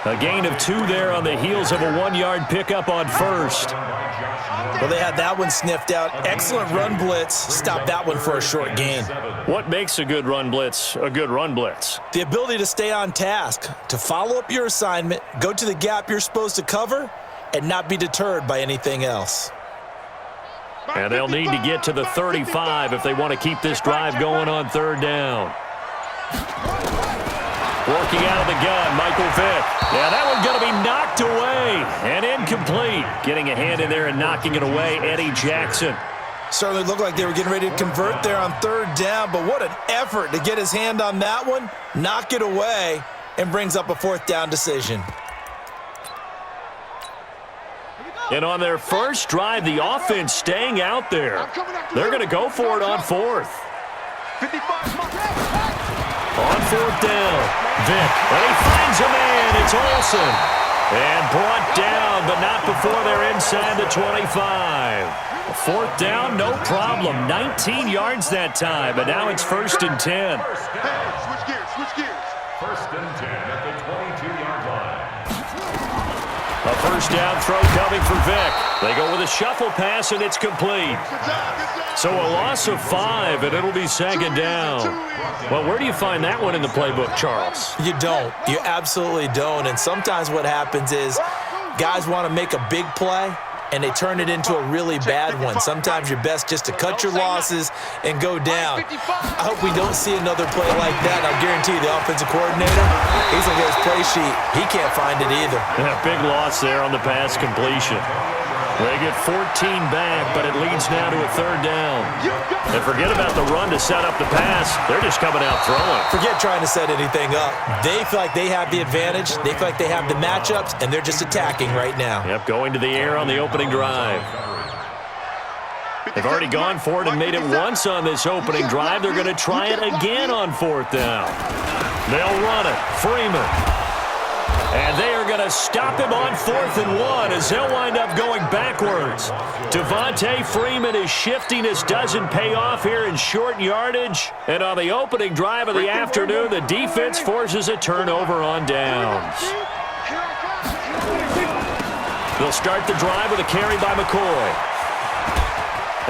A gain of 2 there on the heels of a 1-yard pickup on first. Well, they had that one sniffed out. Excellent run blitz. Stop that one for a short gain. What makes a good run blitz a good run blitz? The ability to stay on task, to follow up your assignment, go to the gap you're supposed to cover, and not be deterred by anything else. And they'll need to get to the 35 if they want to keep this drive going on third down. Working out of the gun, Michael Vick. Yeah, that one's going to be knocked away and incomplete. Getting a hand in there and knocking it away, Eddie Jackson. Certainly looked like they were getting ready to convert there on third down, but what an effort to get his hand on that one, knock it away, and brings up a fourth down decision. And on their first drive, the offense staying out there. They're going to go for it on fourth. On fourth down, Vick, and he finds a man. It's Olsen. And brought down, but not before they're inside the 25. Fourth down, no problem. 19 yards that time, and now it's 1st and 10. Switch gears. 1st and 10 at the 22-yard line. A first down throw coming for Vick. They go with a shuffle pass, and it's complete. So a loss of 5, and it'll be 2nd down. Well, where do you find that one in the playbook, Charles? You don't. You absolutely don't. And sometimes what happens is guys want to make a big play, and they turn it into a really bad one. Sometimes you're best just to cut your losses and go down. I hope we don't see another play like that. I guarantee you the offensive coordinator, he's looking at his play sheet. He can't find it either. Yeah, big loss there on the pass completion. They get 14 back, but it leads now to a 3rd down. And forget about the run to set up the pass. They're just coming out throwing. Forget trying to set anything up. They feel like they have the advantage. They feel like they have the matchups, and they're just attacking right now. Yep, going to the air on the opening drive. They've already gone for it and made it once on this opening drive. They're going to try it again on 4th down. They'll run it. Freeman. And they are going to stop him on 4th and 1 as they'll wind up going backwards. Devontae Freeman is shifting. This doesn't pay off here in short yardage. And on the opening drive of the afternoon, the defense forces a turnover on downs. They'll start the drive with a carry by McCoy.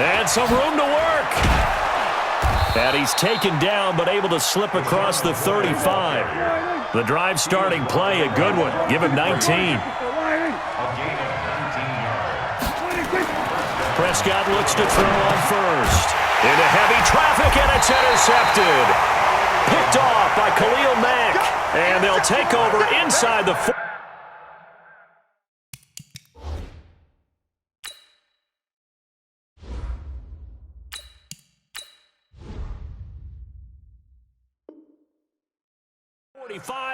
And some room to work. And he's taken down but able to slip across the 35. The drive starting play, a good one. Give him 19. Prescott looks to throw on first. Into heavy traffic, and it's intercepted. Picked off by Khalil Mack. And they'll take over inside the 4.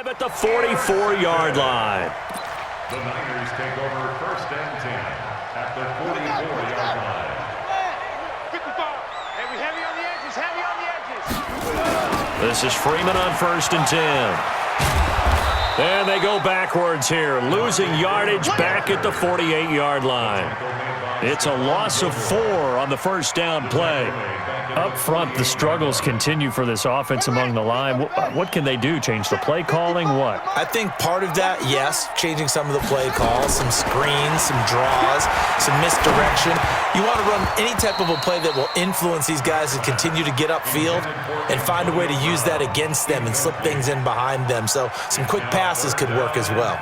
At the 44-yard line. The Niners take over 1st and 10 at the 44-yard line. 55. Heavy on the edges. This is Freeman on 1st and 10. And they go backwards here, losing yardage back at the 48-yard line. It's a loss of 4 on the first down play. Up front, the struggles continue for this offense among the line. What can they do? Change the play calling? What? I think part of that, yes, changing some of the play calls, some screens, some draws, some misdirection. You want to run any type of a play that will influence these guys to continue to get upfield and find a way to use that against them and slip things in behind them. So some quick passes could work as well.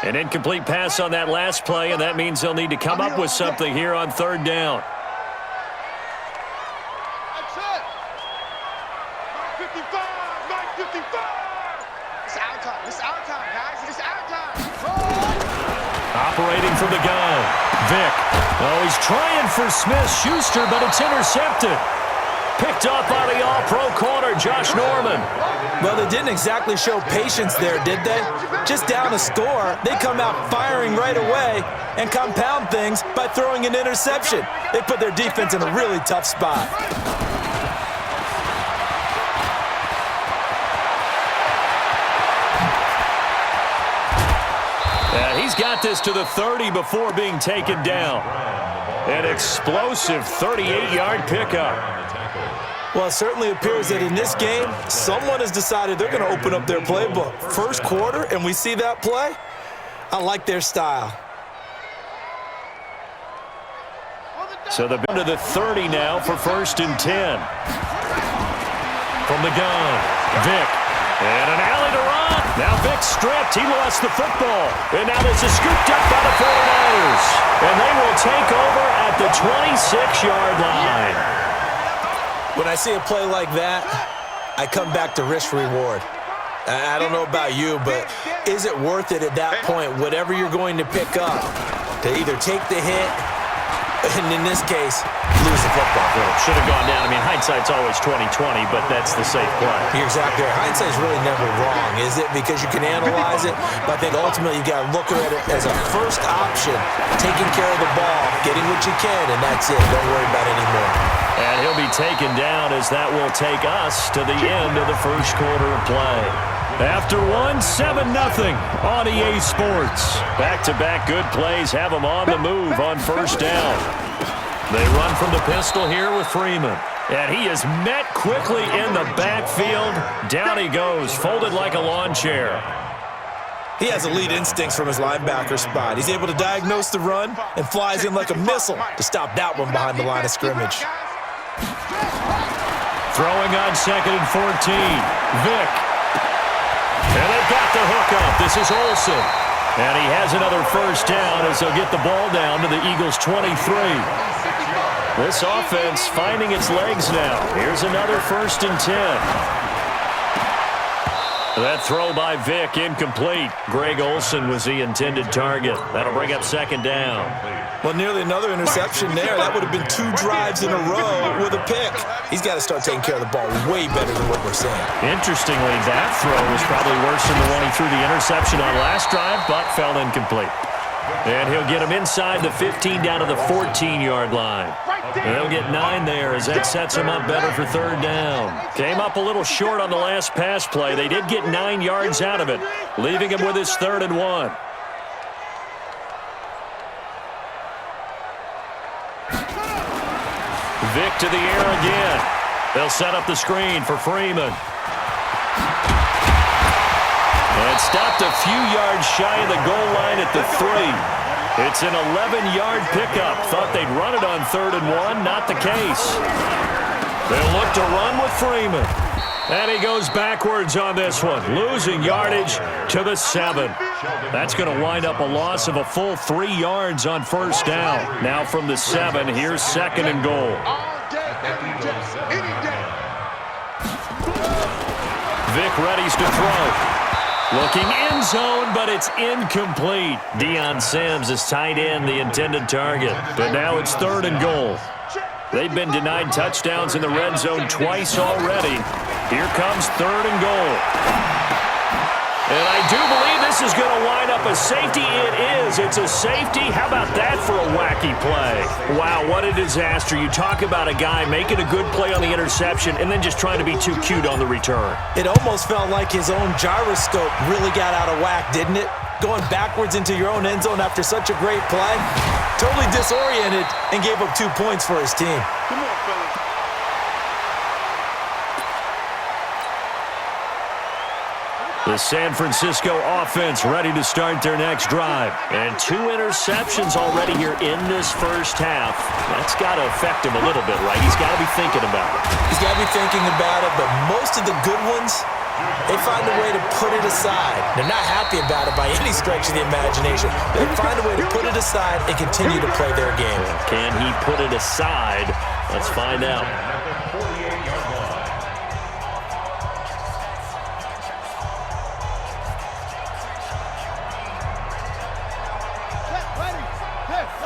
An incomplete pass on that last play, and that means they'll need to come up with something here on 3rd down. 55. It's our time, guys. It's our time. Operating from the gun. Vick. Oh, he's trying for Smith-Schuster, but it's intercepted. Picked up by the all-pro corner, Josh Norman. Well, they didn't exactly show patience there, did they? Just down a score, they come out firing right away and compound things by throwing an interception. They put their defense in a really tough spot. He's got this to the 30 before being taken down. An explosive 38-yard pickup. Well, it certainly appears that in this game, someone has decided they're going to open up their playbook. First quarter, and we see that play. I like their style. So they're to the 30 now for 1st and 10. From the gun, Vic. And an alley to run. Now Vic stripped. He lost the football. And now this is scooped up by the 49ers. And they will take over at the 26-yard line. When I see a play like that, I come back to risk-reward. I don't know about you, but is it worth it at that point, whatever you're going to pick up, to either take the hit, and in this case, lose the football? Well, it should have gone down. I mean, hindsight's always 20/20, but that's the safe play. You're exactly right. Hindsight's really never wrong, is it? Because you can analyze it, but I think ultimately you got to look at it as a first option, taking care of the ball, getting what you can, and that's it. Don't worry about it anymore. And he'll be taken down as that will take us to the end of the first quarter of play. After one, 7-0 on EA Sports. Back-to-back good plays have them on the move on first down. They run from the pistol here with Freeman. And he is met quickly in the backfield. Down he goes, folded like a lawn chair. He has elite instincts from his linebacker spot. He's able to diagnose the run and flies in like a missile to stop that one behind the line of scrimmage. Throwing on 2nd and 14. Vic. And they've got the hook up. This is Olsen. And he has another first down as they'll get the ball down to the Eagles' 23. This offense finding its legs now. Here's another 1st and 10. That throw by Vic incomplete. Greg Olsen was the intended target. That'll bring up 2nd down. Well, nearly another interception there. That would have been 2 drives in a row with a pick. He's got to start taking care of the ball way better than what we're seeing. Interestingly, that throw was probably worse than the one he threw the interception on last drive, but fell incomplete. And he'll get him inside the 15 down to the 14-yard line. And they'll get 9 there as that sets him up better for 3rd down. Came up a little short on the last pass play. They did get 9 yards out of it, leaving him with his 3rd and 1. Vic to the air again. They'll set up the screen for Freeman. And stopped a few yards shy of the goal line at the 3. It's an 11-yard pickup. Thought they'd run it on 3rd and 1. Not the case. They'll look to run with Freeman. And he goes backwards on this one, losing yardage to the 7. That's going to wind up a loss of a full 3 yards on first down. Now from the 7, here's 2nd and goal. Vic readies to throw. Looking end zone, but it's incomplete. Deion Sims is tight end, the intended target. But now it's 3rd and goal. They've been denied touchdowns in the red zone twice already. Here comes 3rd and goal. And I do believe this is going to wind up a safety. It is. It's a safety. How about that for a wacky play? Wow, what a disaster. You talk about a guy making a good play on the interception and then just trying to be too cute on the return. It almost felt like his own gyroscope really got out of whack, didn't it? Going backwards into your own end zone after such a great play. Totally disoriented and gave up 2 points for his team. Come on, fellas. The San Francisco offense ready to start their next drive. And 2 interceptions already here in this first half. That's got to affect him a little bit, right? He's got to be thinking about it. He's got to be thinking about it, but most of the good ones, they find a way to put it aside. They're not happy about it by any stretch of the imagination. They find a way to put it aside and continue to play their game. Can he put it aside? Let's find out.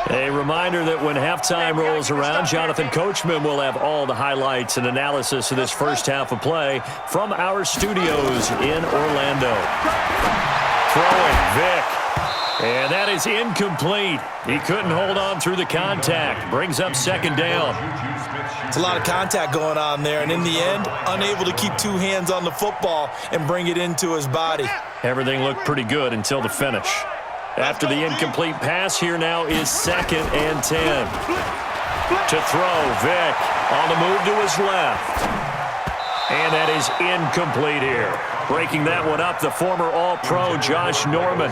A reminder that when halftime rolls around, Jonathan Coachman will have all the highlights and analysis of this first half of play from our studios in Orlando. Throwing, Vic. And that is incomplete. He couldn't hold on through the contact. Brings up 2nd down. It's a lot of contact going on there, and in the end, unable to keep 2 hands on the football and bring it into his body. Everything looked pretty good until the finish. After the incomplete pass, here now is 2nd and 10. To throw, Vick on the move to his left. And that is incomplete here. Breaking that one up, the former All-Pro Josh Norman.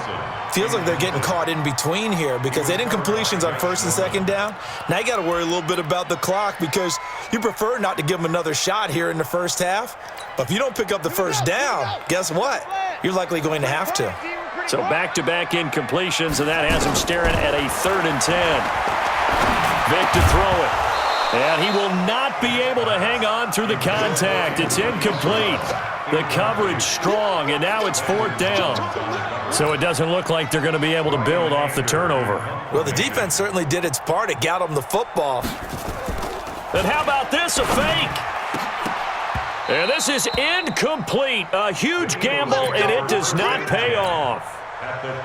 Feels like they're getting caught in between here because they didn't completions on first and second down. Now you got to worry a little bit about the clock because you prefer not to give them another shot here in the first half. But if you don't pick up the first down, guess what? You're likely going to have to. So back-to-back incompletions, and that has him staring at a 3rd and 10. Vick to throw it. And he will not be able to hang on through the contact. It's incomplete. The coverage strong, and now it's 4th down. So it doesn't look like they're going to be able to build off the turnover. Well, the defense certainly did its part. It got them the football. And how about this, a fake? And this is incomplete. A huge gamble, and it does not pay off.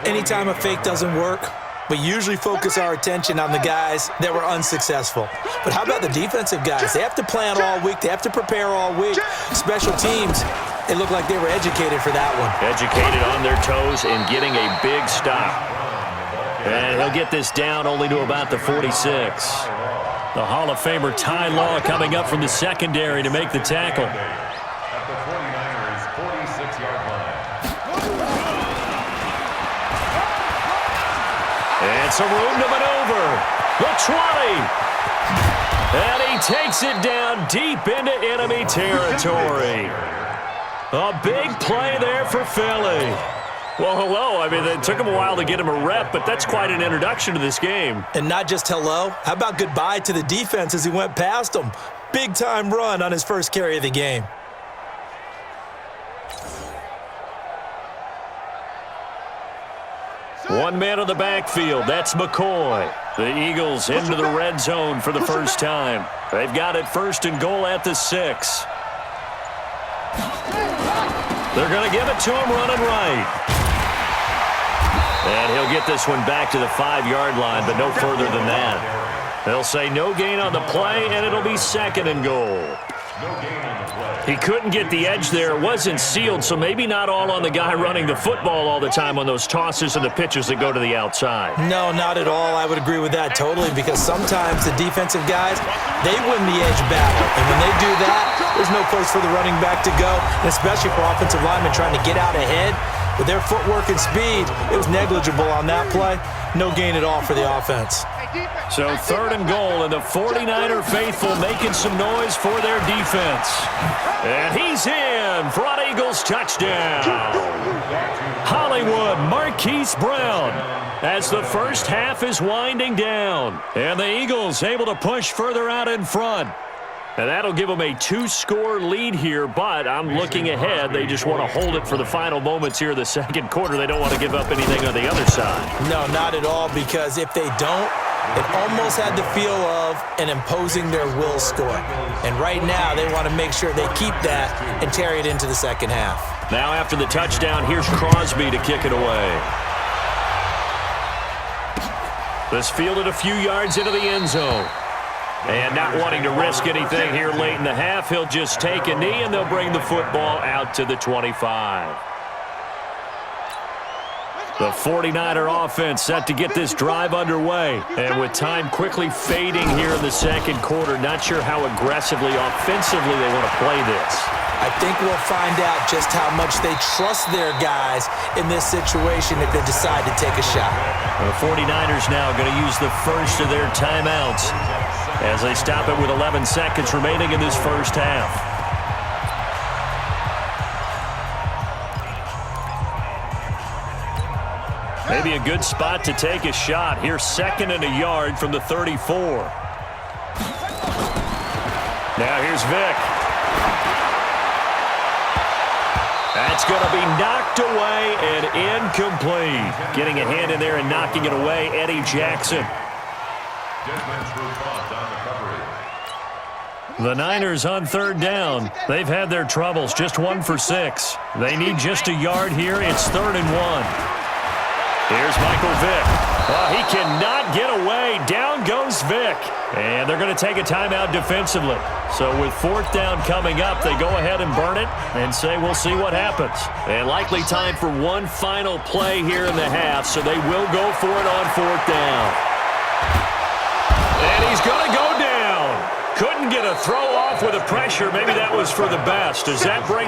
Anytime a fake doesn't work, we usually focus our attention on the guys that were unsuccessful. But how about the defensive guys? They have to plan all week. They have to prepare all week. Special teams, it looked like they were educated for that one. Educated on their toes and getting a big stop. And he'll get this down only to about the 46. The Hall of Famer Ty Law coming up from the secondary to make the tackle. At the 49ers 46-yard line. And some room to maneuver. The 20. And he takes it down deep into enemy territory. A big play there for Philly. Well, hello. I mean, it took him a while to get him a rep, but that's quite an introduction to this game. And not just hello. How about goodbye to the defense as he went past him? Big-time run on his first carry of the game. One man on the backfield. That's McCoy. The Eagles into the red zone for the first time. They've got it 1st and goal at the 6. They're going to give it to him running right. And he'll get this one back to the 5-yard line, but no further than that. They'll say no gain on the play, and it'll be 2nd and goal. He couldn't get the edge there. It wasn't sealed, so maybe not all on the guy running the football all the time on those tosses and the pitches that go to the outside. No, not at all. I would agree with that totally because sometimes the defensive guys, they win the edge battle. And when they do that, there's no place for the running back to go, and especially for offensive linemen trying to get out ahead. With their footwork and speed, it was negligible on that play. No gain at all for the offense. So 3rd and goal, and the 49er faithful making some noise for their defense. And he's in for an Eagles touchdown. Hollywood Marquise Brown as the first half is winding down. And the Eagles able to push further out in front. And that'll give them a 2-score lead here, but I'm looking ahead. They just want to hold it for the final moments here in the second quarter. They don't want to give up anything on the other side. No, not at all, because if they don't, it almost had the feel of an imposing their will score. And right now, they want to make sure they keep that and carry it into the second half. Now after the touchdown, here's Crosby to kick it away. This fielded a few yards into the end zone. And not wanting to risk anything here late in the half, he'll just take a knee, and they'll bring the football out to the 25. The 49er offense set to get this drive underway. And with time quickly fading here in the second quarter, not sure how aggressively, offensively they want to play this. I think we'll find out just how much they trust their guys in this situation if they decide to take a shot. The 49ers now going to use the first of their timeouts as they stop it with 11 seconds remaining in this first half. Maybe a good spot to take a shot. Here's 2nd and a yard from the 34. Now here's Vick. That's going to be knocked away and incomplete. Getting a hand in there and knocking it away, Eddie Jackson. The Niners on 3rd down. They've had their troubles, just 1 for 6. They need just a yard here. It's 3rd and 1. Here's Michael Vick. Oh, he cannot get away. Down goes Vick. And they're going to take a timeout defensively. So with 4th down coming up, they go ahead and burn it and say we'll see what happens. And likely time for one final play here in the half, so they will go for it on 4th down. And he's going to go down. Couldn't get a throw off with the pressure. Maybe that was for the best. Does that bring